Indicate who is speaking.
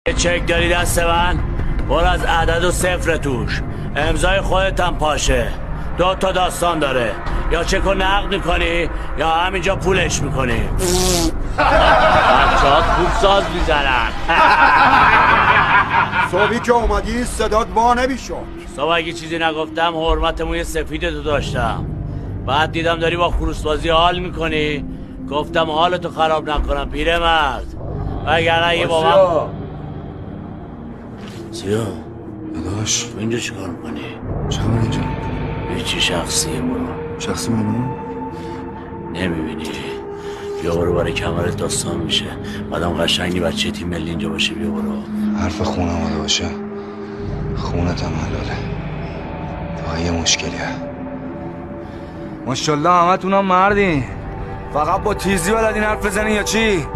Speaker 1: یه چک داری دست من؟ برو از عدد و صفر توش امضای خودت هم پاشه. 2 تا داستان داره، یا چک رو نقد میکنی یا همینجا پولش میکنی. بچه ها خوب ساز میزنن.
Speaker 2: صبحی که اومدی صدات وا نمیشد.
Speaker 1: صبح اگه چیزی نگفتم حرمت موی سفیدتو داشتم، بعد دیدم داری با خروسبازی حال میکنی، گفتم حالتو خراب نکنم پیرمرد، وگرنه یه بابام. سیا
Speaker 3: داداش
Speaker 1: تو اینجا چیکار میکنی؟
Speaker 3: چه اینجا؟
Speaker 1: هیچی شخصیه، برو.
Speaker 3: شخصی منو؟
Speaker 1: نمیبینی؟ بیا برو برای کمرت داستان میشه، بعدم قشنگی بچه تیم ملی اینجا باشه. بیا برو.
Speaker 3: حرف خونه آمده باشه، خونتم حلاله. تا یه مشکلیه.
Speaker 4: ماشالله همه تونم مردین، فقط با تیزی بلدین حرف بزنین یا چی؟